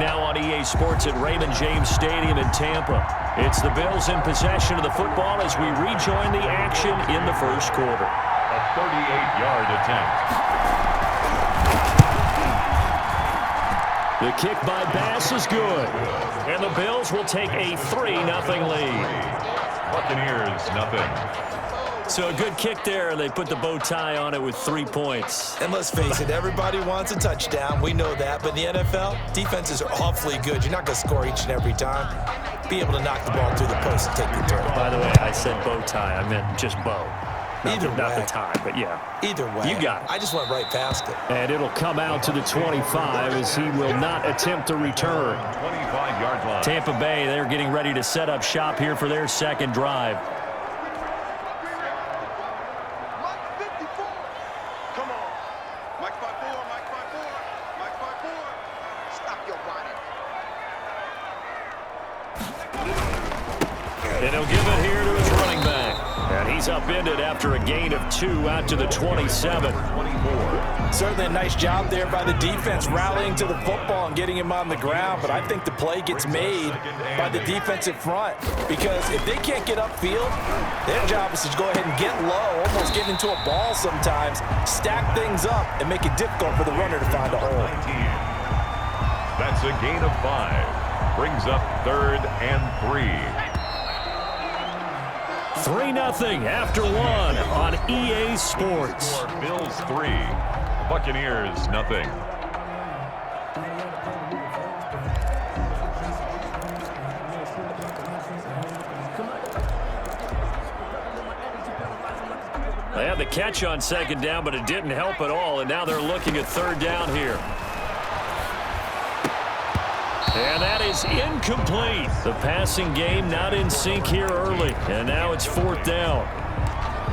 now on EA Sports at Raymond James Stadium in Tampa. It's the Bills in possession of the football as we rejoin the action in the first quarter. A 38-yard attempt. The kick by Bass is good. And the Bills will take a 3-0 lead. Buccaneers, nothing. So a good kick there, and they put the bow tie on it with 3 points. And let's face it, everybody wants a touchdown. We know that. But in the NFL, defenses are awfully good. You're not going to score each and every time. Be able to knock the ball through the post and take the throw. By the way, I said bow tie. I meant just bow. Not the tie, but yeah. Either way. You got it. I just went right past it. And it'll come out to the 25 as he will not attempt to return. 25-yard line. Tampa Bay, they're getting ready to set up shop here for their second drive. And he'll give it here to his running back. And he's upended after a gain of 2 out to the 27. 24. Certainly a nice job there by the defense rallying to the football and getting him on the ground. But I think the play gets made by the defensive front. Because if they can't get upfield, their job is to go ahead and get low, almost get into a ball sometimes, stack things up, and make it difficult for the runner to find a hole. That's a gain of 5. Brings up 3rd and 3. 3-0 after 1 on EA Sports. Bills 3. Buccaneers nothing. They had the catch on second down, but it didn't help at all, and now they're looking at 3rd down here. And that is incomplete. The passing game not in sync here early, and now it's 4th down.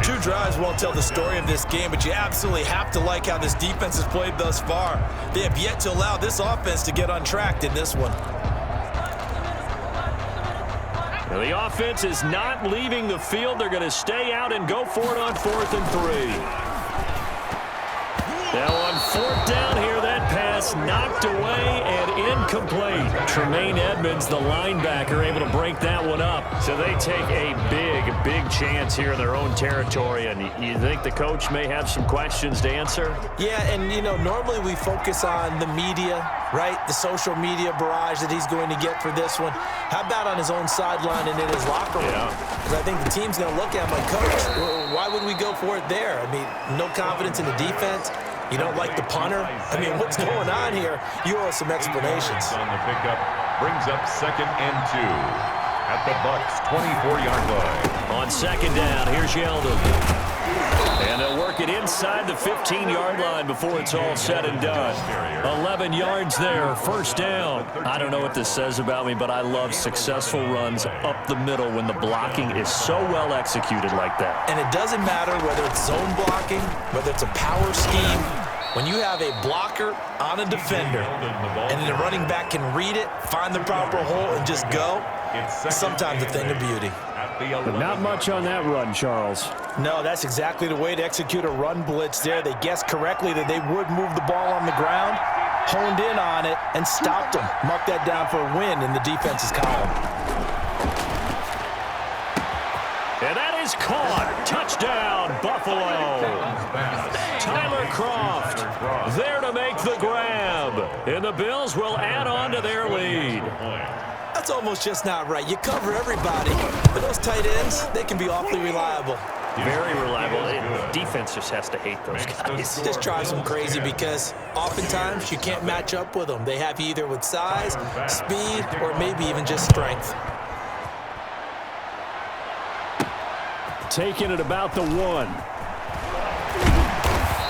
2 drives won't tell the story of this game, but you absolutely have to like how this defense has played thus far. They have yet to allow this offense to get untracked in this one. Well, the offense is not leaving the field. They're going to stay out and go for it on 4th and 3. Now on 4th down here, that pass knocked away and incomplete. Tremaine Edmonds, the linebacker, able to break that one up. So they take a big chance here in their own territory. And you think the coach may have some questions to answer? Yeah, and, you know, normally we focus on the media, right? The social media barrage that he's going to get for this one. How about on his own sideline and in his locker room? Because I think the team's going to look at him like, Coach, why would we go for it there? I mean, no confidence in the defense. You don't like the punter? I mean, what's going on here? You owe us some explanations. On the pickup, brings up 2nd and 2 at the Bucs 24-yard line. On 2nd down, here's Yeldon. And they'll work it inside the 15-yard line before it's all said and done. 11 yards there, 1st down. I don't know what this says about me, but I love successful runs up the middle when the blocking is so well executed like that. And it doesn't matter whether it's zone blocking, whether it's a power scheme. When you have a blocker on a defender and the running back can read it, find the proper hole, and just go, it's sometimes a thing of beauty. But not much on that run, Charles. No, that's exactly the way to execute a run blitz there. They guessed correctly that they would move the ball on the ground, honed in on it, and stopped them. Mark that down for a win in the defense's column. And that is caught. Touchdown, Buffalo. Tyler Kroft there to make the grab. And the Bills will add on to their lead. That's almost just not right. You cover everybody, but those tight ends, they can be awfully reliable. Very reliable. Defense just has to hate those guys. It just drives them crazy because oftentimes you can't match up with them. They have you either with size, speed, or maybe even just strength. Taking it about the 1.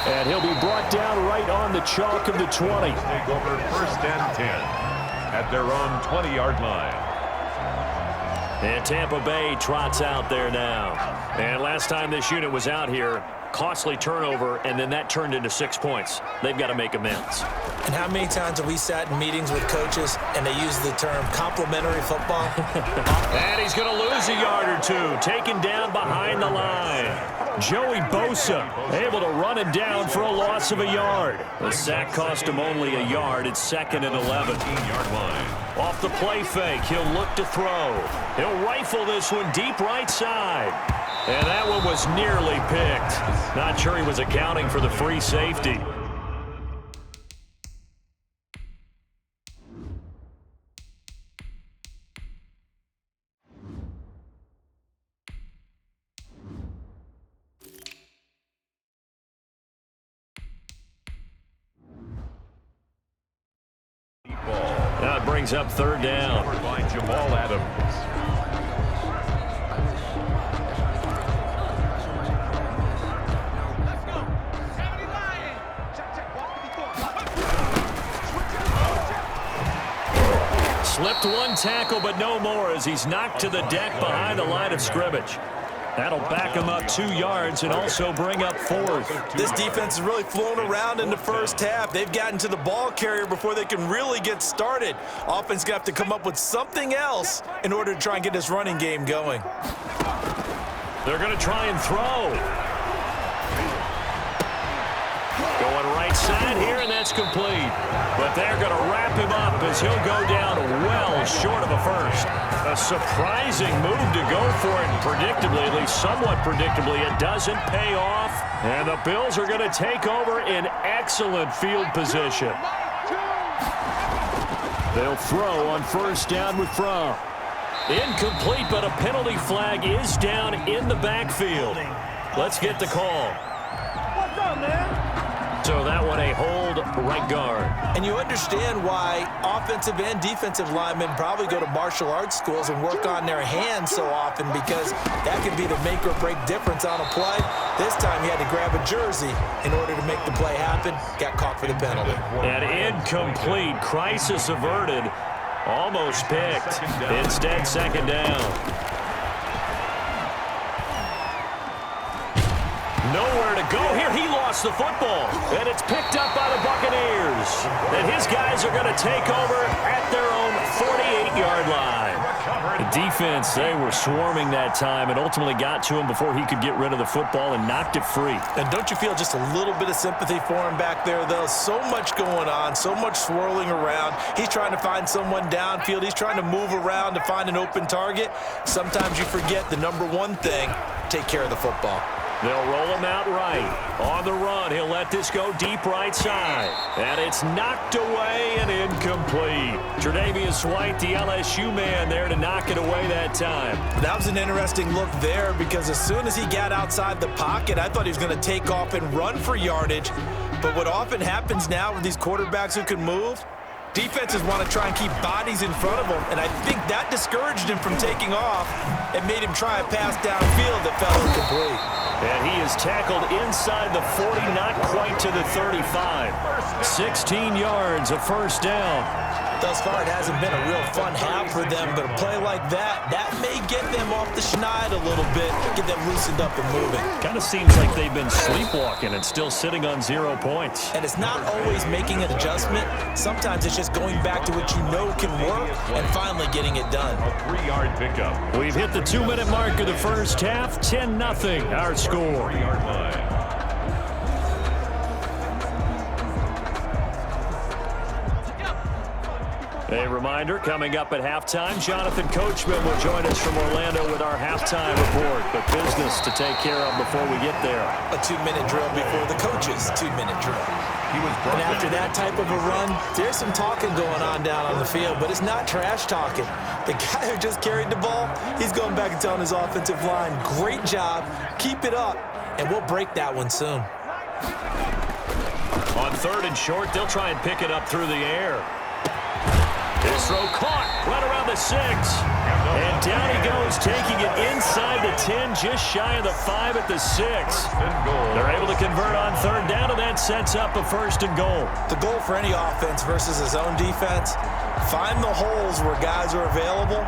And he'll be brought down right on the chalk of the 20. Take over 1st and 10 at their own 20-yard line. And Tampa Bay trots out there now. And last time this unit was out here, costly turnover, and then that turned into 6 points. They've got to make amends. And how many times have we sat in meetings with coaches and they use the term complimentary football? And he's going to lose a yard or two, taken down behind the line. Joey Bosa able to run it down for a loss of a yard. The sack cost him only a yard. It's 2nd and 11. 15-yard line. Off the play fake, he'll look to throw. He'll rifle this one deep right side. And that one was nearly picked. Not sure he was accounting for the free safety. Now it brings up 3rd down. Covered by Jamal Adams. Slipped one tackle, but no more as he's knocked to the deck behind the line of scrimmage. That'll back him up 2 yards and also bring up 4th. This defense is really flown around in the first half. They've gotten to the ball carrier before they can really get started. Offense going to have to come up with something else in order to try and get this running game going. They're going to try and throw. Going right side here, and that's complete. But they're going to wrap him up as he'll go down well short of a first. A surprising move to go for it, and predictably, at least somewhat predictably, it doesn't pay off. And the Bills are going to take over in excellent field position. They'll throw on 1st down with Fromm. Incomplete, but a penalty flag is down in the backfield. Let's get the call. What's up, man? So that one a hold right guard. And you understand why offensive and defensive linemen probably go to martial arts schools and work on their hands so often, because that can be the make or break difference on a play. This time he had to grab a jersey in order to make the play happen. Got caught for the penalty. And incomplete. Crisis averted. Almost picked. Instead, 2nd down. Nowhere to go here. He lost the football, and it's picked up by the Buccaneers. And his guys are going to take over at their own 48-yard line. The defense, they were swarming that time and ultimately got to him before he could get rid of the football and knocked it free. And don't you feel just a little bit of sympathy for him back there, though? So much going on, so much swirling around. He's trying to find someone downfield. He's trying to move around to find an open target. Sometimes you forget the number one thing, take care of the football. They'll roll him out right. On the run, he'll let this go deep right side. And it's knocked away and incomplete. Tre'Davious White, the LSU man, there to knock it away that time. That was an interesting look there, because as soon as he got outside the pocket, I thought he was going to take off and run for yardage. But what often happens now with these quarterbacks who can move, defenses want to try and keep bodies in front of them, and I think that discouraged him from taking off and made him try a pass downfield that fell incomplete. And he is tackled inside the 40, not quite to the 35. 16 yards, a 1st down. Thus far, it hasn't been a real fun half for them, but a play like that may get them off the schneid a little bit, get them loosened up and moving. Kind of seems like they've been sleepwalking and still sitting on 0 points. And it's not always making an adjustment. Sometimes it's just going back to what you know can work and finally getting it done. A 3-yard pickup. We've hit the 2-minute mark of the first half. 10-0 our score. 3-yard line. A reminder, coming up at halftime, Jonathan Coachman will join us from Orlando with our halftime report. But business to take care of before we get there. A 2-minute drill before the coach's 2-minute drill. And after that type of a run, there's some talking going on down on the field, but it's not trash talking. The guy who just carried the ball, he's going back and telling his offensive line, great job, keep it up, and we'll break that one soon. On 3rd and short, they'll try and pick it up through the air. This throw caught right around the 6. And down he goes, taking it inside the 10, just shy of the 5 at the 6. They're able to convert on 3rd down, and that sets up a 1st and goal. The goal for any offense versus his own defense, find the holes where guys are available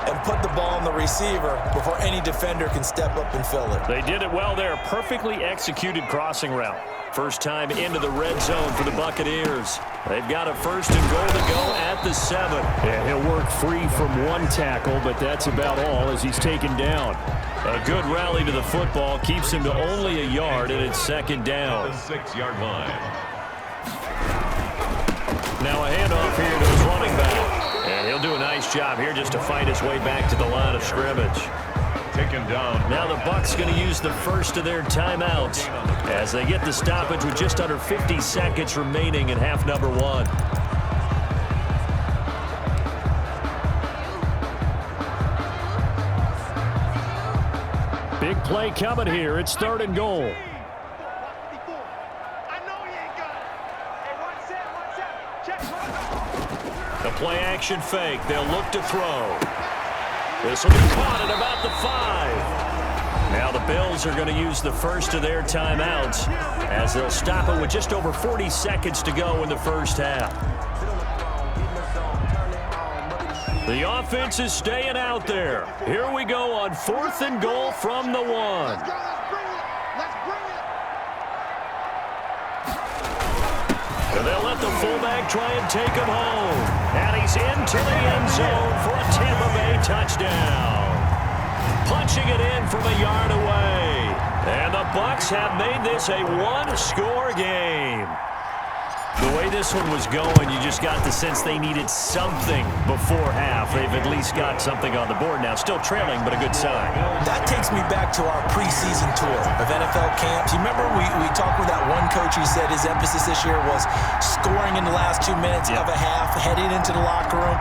and put the ball on the receiver before any defender can step up and fill it. They did it well there. Perfectly executed crossing route. First time into the red zone for the Buccaneers. They've got a 1st and goal to go at the 7. Yeah, he'll work free from one tackle, but that's about all as he's taken down. A good rally to the football keeps him to only a yard, and it's 2nd down. The 6-yard line. Now a handoff here to his running back. And he'll do a nice job here just to fight his way back to the line of scrimmage. Taken down. Now the Bucs going to use the first of their timeouts as they get the stoppage with just under 50 seconds remaining in half number 1. Big play coming here. It's 3rd and goal. The play action fake. They'll look to throw. This will be caught at about the 5. Now the Bills are going to use the first of their timeouts as they'll stop it with just over 40 seconds to go in the first half. The offense is staying out there. Here we go on 4th and goal from the 1. And they'll let the fullback try and take him home. And he's into the end zone for a Tampa Bay touchdown. Punching it in from a yard away. And the Bucs have made this a one-score game. The way this one was going, you just got the sense they needed something before half. They've at least got something on the board now. Still trailing, but a good sign. That takes me back to our preseason tour of NFL camps. You remember we talked with that one coach who said his emphasis this year was scoring in the last 2 minutes of a half, heading into the locker room.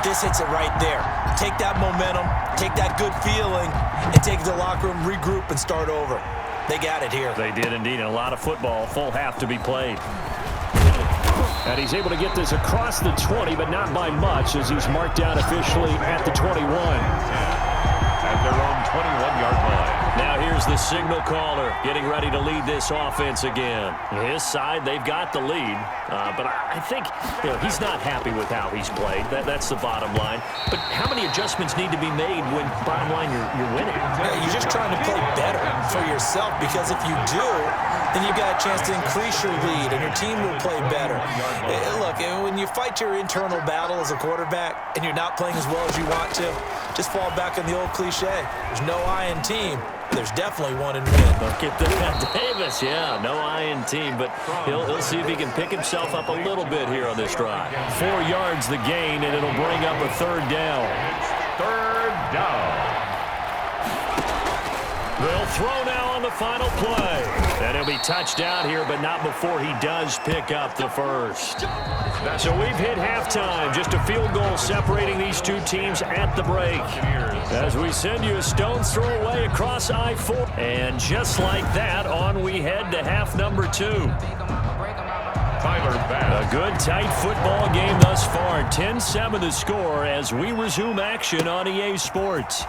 This hits it right there. Take that momentum, take that good feeling, and take it to the locker room, regroup, and start over. They got it here. They did indeed, and a lot of football, full half to be played. And he's able to get this across the 20, but not by much as he's marked down officially at the 21. At their own 21-yard line. Now here's the signal caller getting ready to lead this offense again. His side, they've got the lead, but I think he's not happy with how he's played. That's the bottom line. But how many adjustments need to be made when, bottom line, you're winning? Yeah, you're just trying to play better for yourself, because if you do, then you've got a chance to increase your lead, and your team will play better. Look, when you fight your internal battle as a quarterback and you're not playing as well as you want to, just fall back on the old cliche. There's no I in team. There's definitely one in win. Look at that, Davis. Yeah, no I in team, but he'll see if he can pick himself up a little bit here on this drive. 4 yards the gain, and it'll bring up a 3rd down. It's 3rd down. They'll throw now on the final play. And he'll be touched down here, but not before he does pick up the first. So we've hit halftime. Just a field goal separating these two teams at the break. As we send you a stone's throw away across I-4. And just like that, on we head to half number 2. Tyler Bass. A good, tight football game thus far. 10-7 the score as we resume action on EA Sports.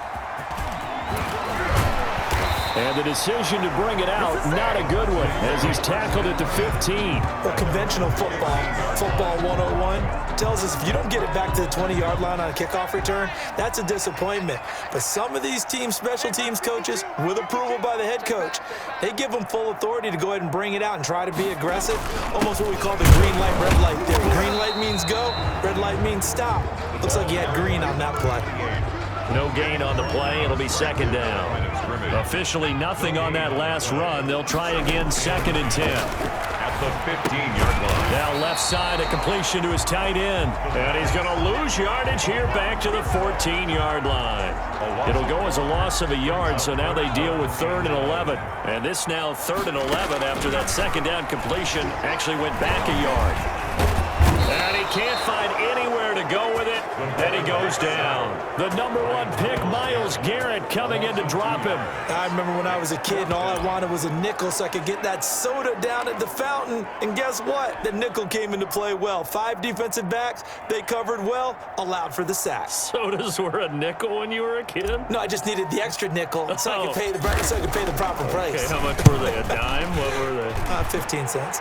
And the decision to bring it out, not a good one, as he's tackled at the 15. Well, conventional football 101, tells us if you don't get it back to the 20-yard line on a kickoff return, that's a disappointment. But some of these special teams coaches, with approval by the head coach, they give them full authority to go ahead and bring it out and try to be aggressive, almost what we call the green light, red light theory. Green light means go, red light means stop. Looks like he had green on that play. No gain on the play. It'll be 2nd down. Officially nothing on that last run. They'll try again 2nd and 10. At the 15-yard line. Now left side, a completion to his tight end. And he's going to lose yardage here back to the 14-yard line. It'll go as a loss of a yard, so now they deal with 3rd and 11. And this now 3rd and 11 after that 2nd down completion actually went back a yard. And he can't find anywhere to go with it, and he goes down. The number 1 pick, Myles Garrett, coming in to drop him. I remember when I was a kid and all I wanted was a nickel so I could get that soda down at the fountain. And guess what? The nickel came into play well. 5 defensive backs, they covered well, allowed for the sack. Sodas were a nickel when you were a kid? No, I just needed the extra nickel so I could pay the proper price. Okay, how much were they? A dime? What were they? 15 cents.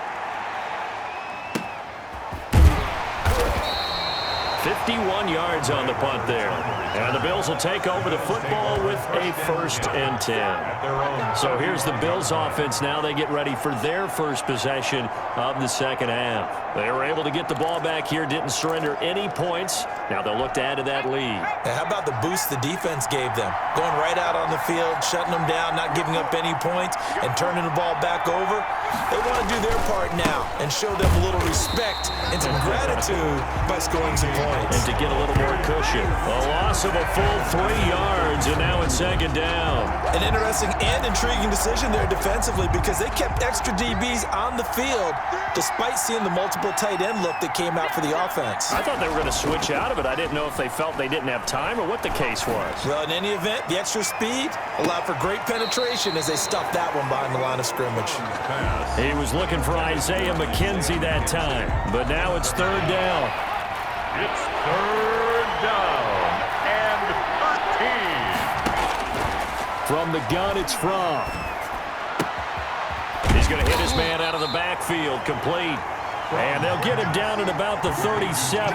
51 yards on the punt there. And the Bills will take over the football with a 1st and 10. So here's the Bills offense now. They get ready for their first possession of the second half. They were able to get the ball back here, didn't surrender any points. Now they'll look to add to that lead. And how about the boost the defense gave them? Going right out on the field, shutting them down, not giving up any points, and turning the ball back over. They want to do their part now and show them a little respect and some gratitude by scoring some points. And to get a little more cushion. A loss of a full 3 yards, and now it's 2nd down. An interesting and intriguing decision there defensively because they kept extra DBs on the field despite seeing the multiple tight end look that came out for the offense. I thought they were going to switch out of it. I didn't know if they felt they didn't have time or what the case was. Well, in any event, the extra speed allowed for great penetration as they stuffed that one behind the line of scrimmage. He was looking for Isaiah McKenzie that time, but now it's 3rd down. It's 3rd down and 13. From the gun, it's Fromm. He's going to hit his man out of the backfield, complete. And they'll get him down at about the 37,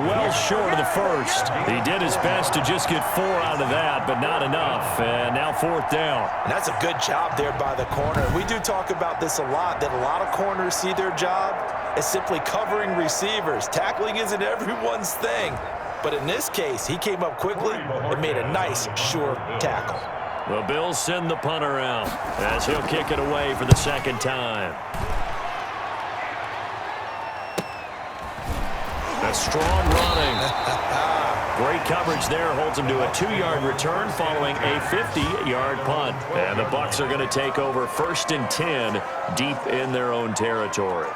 well short of the 1st. He did his best to just get 4 out of that, but not enough. And now 4th down. And that's a good job there by the corner. We do talk about this a lot, that a lot of corners see their job as simply covering receivers. Tackling isn't everyone's thing. But in this case, he came up quickly and made a nice, sure tackle. The Bills send the punter out as he'll kick it away for the 2nd time. A strong running. Great coverage there. Holds him to a 2-yard return following a 50-yard punt. And the Bucs are going to take over 1st and 10 deep in their own territory.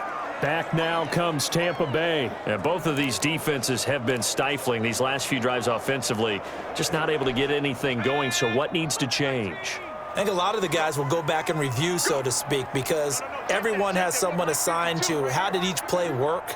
Back now comes Tampa Bay. And both of these defenses have been stifling these last few drives offensively. Just not able to get anything going. So what needs to change? I think a lot of the guys will go back and review, so to speak, because everyone has someone assigned to how did each play work.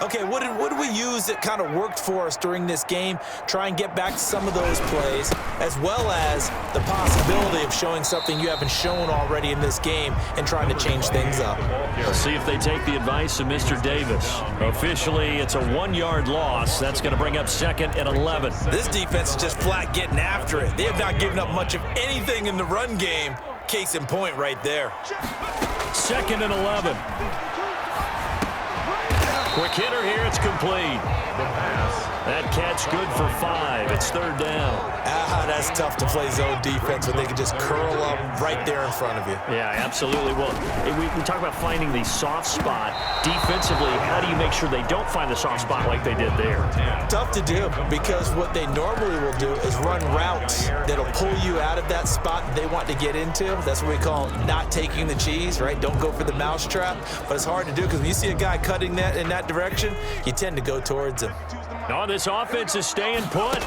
Okay, what did we use that kind of worked for us during this game? Try and get back to some of those plays, as well as the possibility of showing something you haven't shown already in this game and trying to change things up. Let's see if they take the advice of Mr. Davis. Officially, it's a 1-yard loss. That's going to bring up 2nd and 11. This defense is just flat getting after it. They have not given up much of anything in the run game. Case in point right there. 2nd and 11. Quick hitter here, it's complete. That catch good for 5. It's 3rd down. That's tough to play zone defense when they can just curl up right there in front of you. Yeah, absolutely. Well, we talk about finding the soft spot. Defensively, how do you make sure they don't find the soft spot like they did there? Tough to do because what they normally will do is run routes that'll pull you out of that spot that they want to get into. That's what we call not taking the cheese, right? Don't go for the mousetrap. But it's hard to do because when you see a guy cutting that in that direction, you tend to go towards him. No, this offense is staying put.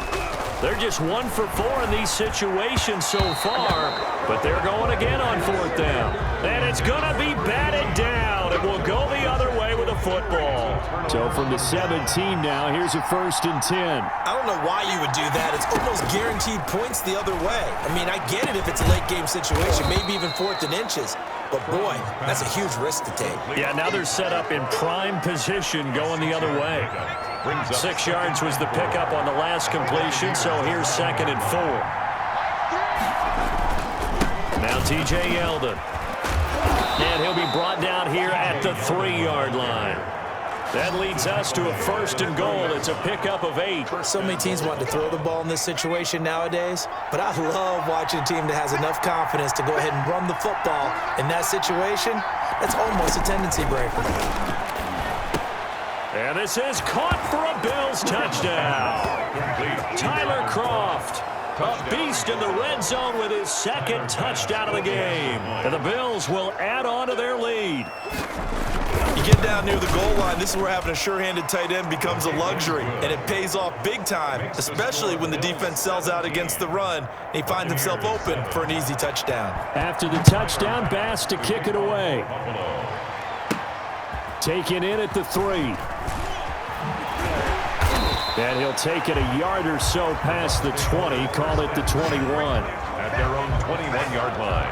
They're just 1 for 4 in these situations so far, but they're going again on 4th down. And it's going to be batted down. It will go the other way with a football. So from the 17 now, here's a 1st and 10. I don't know why you would do that. It's almost guaranteed points the other way. I mean, I get it if it's a late game situation, maybe even 4th and inches. But, boy, that's a huge risk to take. Yeah, now they're set up in prime position going the other way. 6 yards was the pickup on the last completion, so here's 2nd and 4. Now T.J. Yeldon. And he'll be brought down here at the 3-yard line. That leads us to a 1st and goal. It's a pickup of 8. So many teams want to throw the ball in this situation nowadays, but I love watching a team that has enough confidence to go ahead and run the football. In that situation, that's almost a tendency breaker. And this is caught for a Bills touchdown. Tyler Kroft, a beast in the red zone with his 2nd touchdown of the game. And the Bills will add on to their lead. You get down near the goal line, this is where having a sure-handed tight end becomes a luxury, and it pays off big time, especially when the defense sells out against the run, and he finds himself open for an easy touchdown. After the touchdown, Bass to kick it away. Taken in at the 3. And he'll take it a yard or so past the 20, call it the 21. At their own 21-yard line.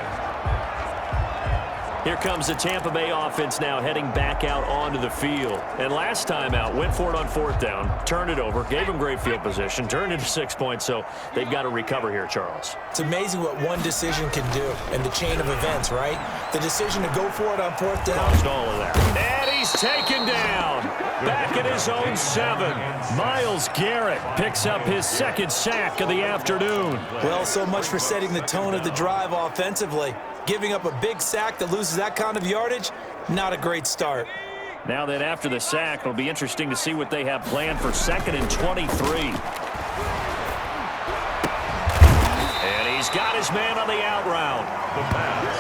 Here comes the Tampa Bay offense now heading back out onto the field. And last time out, went for it on 4th down, turned it over, gave them great field position, turned into 6 points, so they've got to recover here, Charles. It's amazing what one decision can do in the chain of events, right? The decision to go for it on 4th down. Caused all of that. And he's taken down. Back at his own 7. Myles Garrett picks up his 2nd sack of the afternoon. Well, so much for setting the tone of the drive offensively. Giving up a big sack that loses that kind of yardage, not a great start. Now then, after the sack, it'll be interesting to see what they have planned for 2nd and 23. And he's got his man on the out route.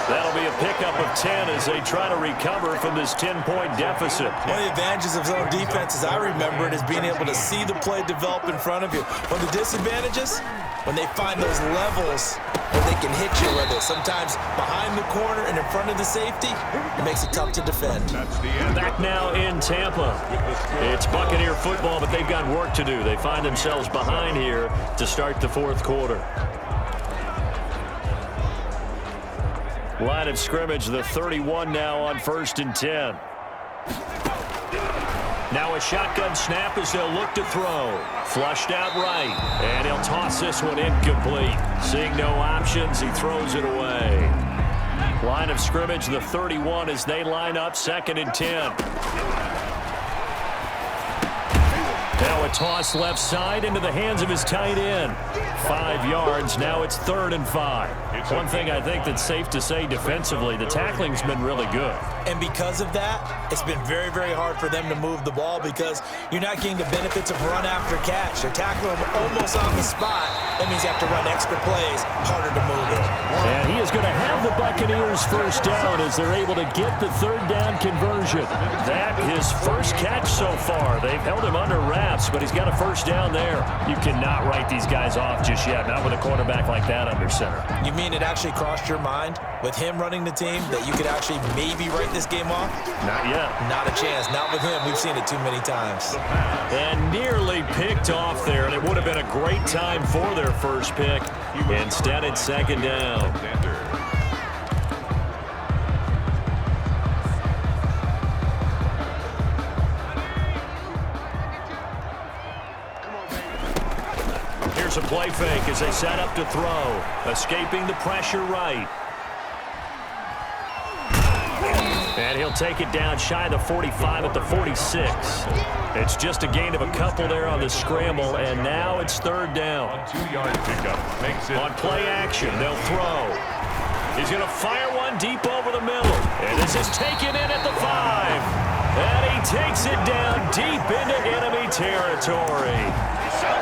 That'll be a pickup of 10 as they try to recover from this 10-point deficit. One of the advantages of zone defense, as I remember it, is being able to see the play develop in front of you. One of the disadvantages, when they find those levels where they can hit you with it, sometimes behind the corner and in front of the safety, it makes it tough to defend. Back now in Tampa. It's Buccaneer football, but they've got work to do. They find themselves behind here to start the 4th quarter. Line of scrimmage, the 31 now on 1st and 10. Now a shotgun snap as they'll look to throw. Flushed out right, and he'll toss this one incomplete. Seeing no options, he throws it away. Line of scrimmage, the 31 as they line up 2nd and 10. Now a toss left side into the hands of his tight end. 5 yards, now it's 3rd and 5. One thing I think that's safe to say defensively, the tackling's been really good. And because of that, it's been very, very hard for them to move the ball because you're not getting the benefits of run after catch. They're tackling him almost on the spot. That means you have to run extra plays, harder to move it. And he is going to have the Buccaneers 1st down as they're able to get the 3rd down conversion. That his first catch so far. They've held him under wraps, but he's got a 1st down there. You cannot write these guys off just yet, not with a quarterback like that under center. You mean it actually crossed your mind with him running the team that you could actually maybe write this game off? Not yet. Not a chance. Not with him. We've seen it too many times. And nearly picked off there, and it would have been a great time for their first pick. Instead, it's 2nd down. Here's a play fake as they set up to throw. Escaping the pressure right. And he'll take it down shy of the 45 at the 46. It's just a gain of a couple there on the scramble, and now it's 3rd down. 2-yard pickup makes it on play action, they'll throw. He's going to fire one deep over the middle. And this is taken in at the 5. And he takes it down deep into enemy territory.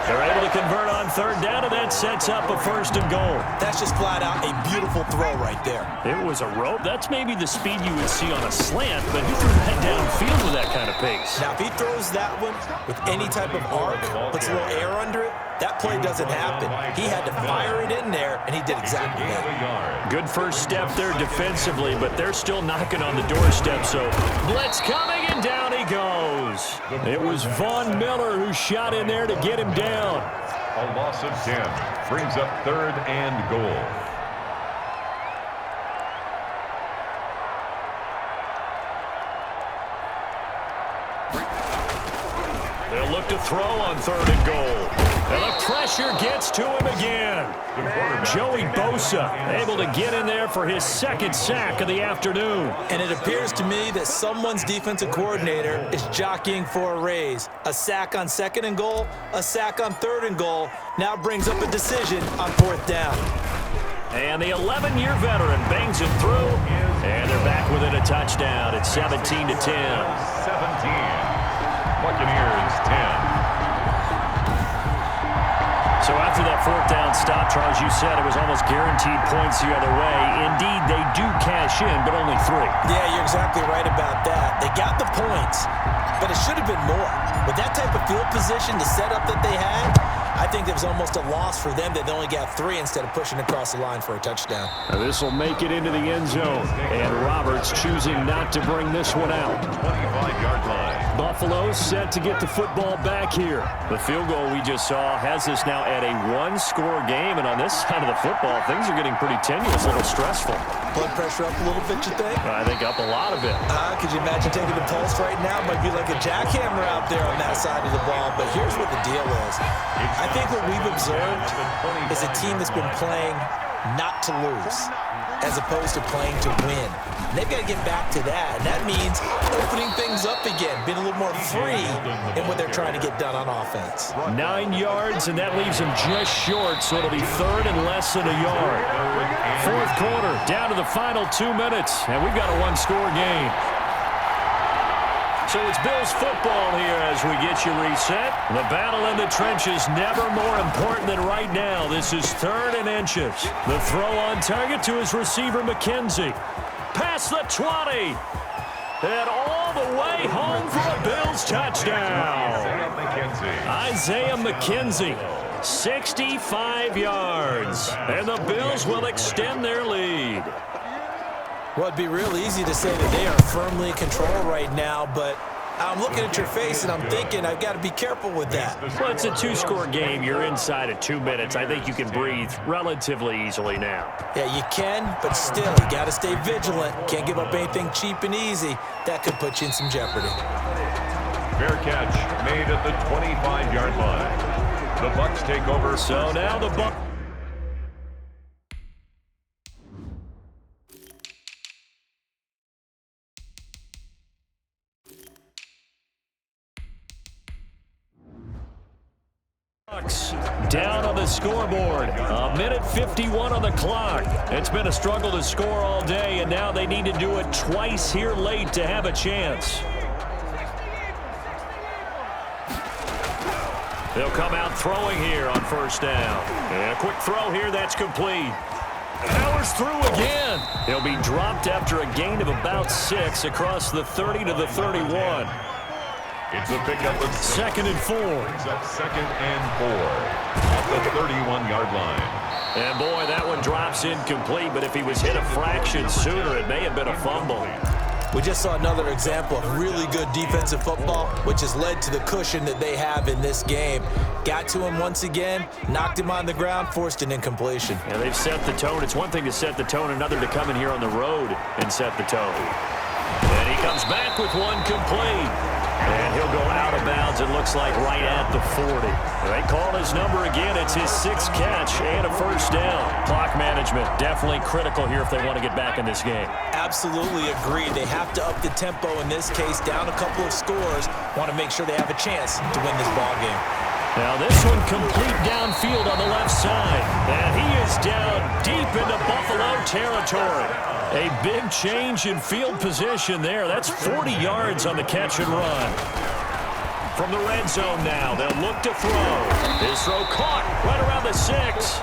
They're able to convert on 3rd down, and that sets up a 1st and goal. That's just flat out a beautiful throw right there. It was a rope. That's maybe the speed you would see on a slant, but who threw that downfield with that kind of pace? Now, if he throws that one with any type of arc, puts a little air under it, that play doesn't happen. He had to fire it in there, and he did exactly that. Good first step there defensively, but they're still knocking on the doorstep, so blitz coming, and down he goes. It was Von Miller who shot in there to get him down. A loss of 10 brings up 3rd and goal. They'll look to throw on 3rd and goal. And the pressure gets to him again. Joey Bosa able to get in there for his 2nd sack of the afternoon. And it appears to me that someone's defensive coordinator is jockeying for a raise. A sack on 2nd and goal, a sack on 3rd and goal, now brings up a decision on 4th down. And the 11-year veteran bangs it through, and they're back within a touchdown. It's 17-10. 17. Buccaneers 10. So after that 4th down stop, Charles, you said it was almost guaranteed points the other way. Indeed, they do cash in, but only 3. Yeah, you're exactly right about that. They got the points, but it should have been more. With that type of field position, the setup that they had, I think it was almost a loss for them that they only got 3 instead of pushing across the line for a touchdown. This will make it into the end zone, and Roberts choosing not to bring this one out. 25-yard line. Buffalo set to get the football back here. The field goal we just saw has us now at a one-score game, and on this side of the football, things are getting pretty tenuous, a little stressful. Blood pressure up a little bit, you think? I think up a lot of it. Could you imagine taking the pulse right now? Might be like a jackhammer out there on that side of the ball. But here's what the deal is. I think what we've observed is a team that's been playing not to lose as opposed to playing to win. And they've got to get back to that. And that means opening things up again, being a little more free in what they're trying to get done on offense. 9 yards, and that leaves them just short, so it'll be third and less than a yard. Fourth quarter, down to the final 2 minutes, and we've got a one-score game. So it's Bills football here as we get you reset. The battle in the trenches never more important than right now. This is third and inches. The throw on target to his receiver, McKenzie. Past the 20. And all the way home for a Bills touchdown. Isaiah McKenzie, 65 yards. And the Bills will extend their lead. Well, it'd be real easy to say that they are firmly in control right now, but I'm looking at your face and I'm thinking I've got to be careful with that. Well, it's a two-score game. You're inside of 2 minutes. I think you can breathe relatively easily now. Yeah, you can, but still, you got to stay vigilant. Can't give up anything cheap and easy. That could put you in some jeopardy. Fair catch made at the 25-yard line. The Bucs take over. So now the Bucs. Down on the scoreboard. A minute 51 on the clock. It's been a struggle to score all day, and now they need to do it twice here late to have a chance. They'll come out throwing here on first down. And a quick throw here, that's complete. Powers through again. He'll be dropped after a gain of about 6 across the 30 to the 31. It's a pickup of 2nd and 4. Brings up 2nd and 4 at the 31-yard line. And boy, that one drops incomplete, but if he was hit a fraction sooner, it may have been a fumble. We just saw another example of really good defensive football, which has led to the cushion that they have in this game. Got to him once again, knocked him on the ground, forced an incompletion. And they've set the tone. It's one thing to set the tone, another to come in here on the road and set the tone. And he comes back with one complete. And he'll go out of bounds, it looks like, right at the 40. They call his number again. It's his 6th catch and a first down. Clock management definitely critical here if they want to get back in this game. Absolutely agreed. They have to up the tempo in this case, down a couple of scores. Want to make sure they have a chance to win this ball game. Now this one complete downfield on the left side. And he is down deep into Buffalo territory. A big change in field position there. That's 40 yards on the catch and run. From the red zone now, they'll look to throw. His throw caught right around the 6.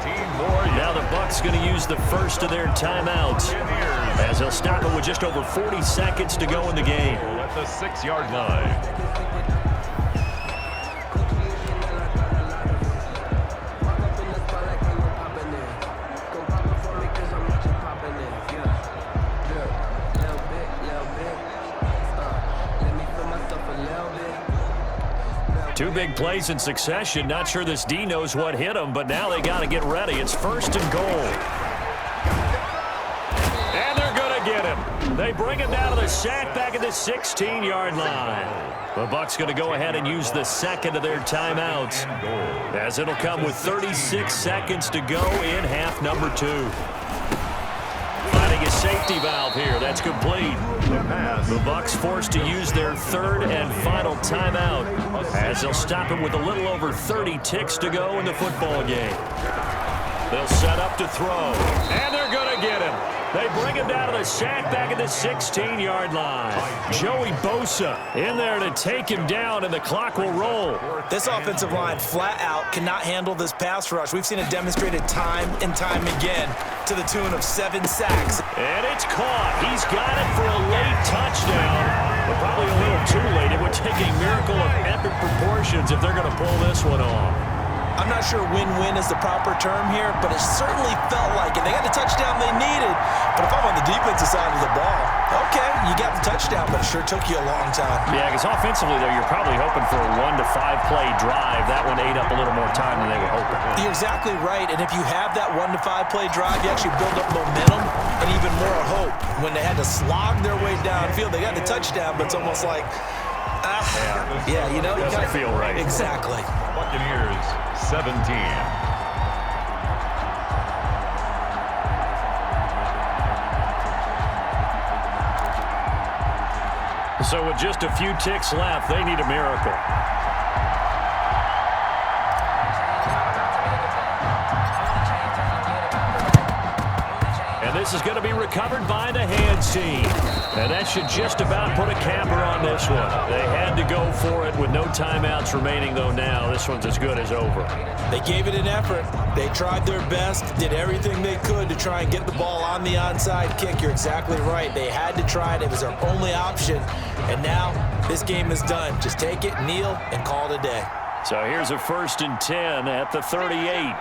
Now the Bucs going to use the first of their timeouts as they'll stop it with just over 40 seconds to go in the game. At the 6-yard line. Two big plays in succession. Not sure this D knows what hit him, but now they got to get ready. It's 1st and goal. And they're going to get him. They bring him down to the sack back at the 16-yard line. The Bucs going to go ahead and use the second of their timeouts as it'll come with 36 seconds to go in half number 2. Finding a safety valve here. That's complete. The Bucs forced to use their 3rd and final timeout as they'll stop him with a little over 30 ticks to go in the football game. They'll set up to throw, and they're going to get him. They bring him down to the sack back at the 16-yard line. Joey Bosa in there to take him down, and the clock will roll. This offensive line flat out cannot handle this pass rush. We've seen it demonstrated time and time again to the tune of 7 sacks. And it's caught. He's got it for a late touchdown, but probably a little too late. It would take a miracle of epic proportions if they're going to pull this one off. I'm not sure win-win is the proper term here, but it certainly felt like it. They got the touchdown they needed, but if I'm on the defensive side of the ball, okay, you got the touchdown, but it sure took you a long time. Yeah, because offensively, though, you're probably hoping for a 1 to 5 play drive. That one ate up a little more time than they were hoping. You're exactly right, and if you have that 1 to 5 play drive, you actually build up momentum and even more hope. When they had to slog their way downfield, they got the touchdown, but it's almost like, you know, doesn't feel right. Exactly. Buccaneers 17. So with just a few ticks left, they need a miracle. And this is going to be recovered by the hands team. And that should just about put a capper on this one. They had to go for it with no timeouts remaining, though now this one's as good as over. They gave it an effort. They tried their best, did everything they could to try and get the ball on the onside kick. You're exactly right. They had to try it. It was their only option. And now this game is done. Just take it, kneel, and call it a day. So here's a 1st and 10 at the 38.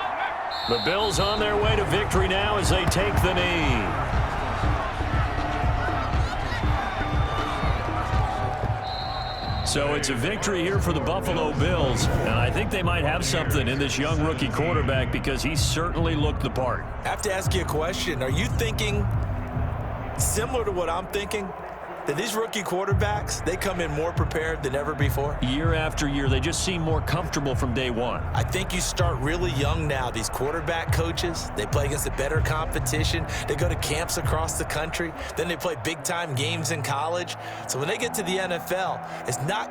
The Bills on their way to victory now as they take the knee. So it's a victory here for the Buffalo Bills, and I think they might have something in this young rookie quarterback because he certainly looked the part. I have to ask you a question. Are you thinking similar to what I'm thinking? That these rookie quarterbacks, they come in more prepared than ever before? Year after year, they just seem more comfortable from day one. I think you start really young now. These quarterback coaches, they play against a better competition. They go to camps across the country. Then they play big-time games in college. So when they get to the NFL, it's not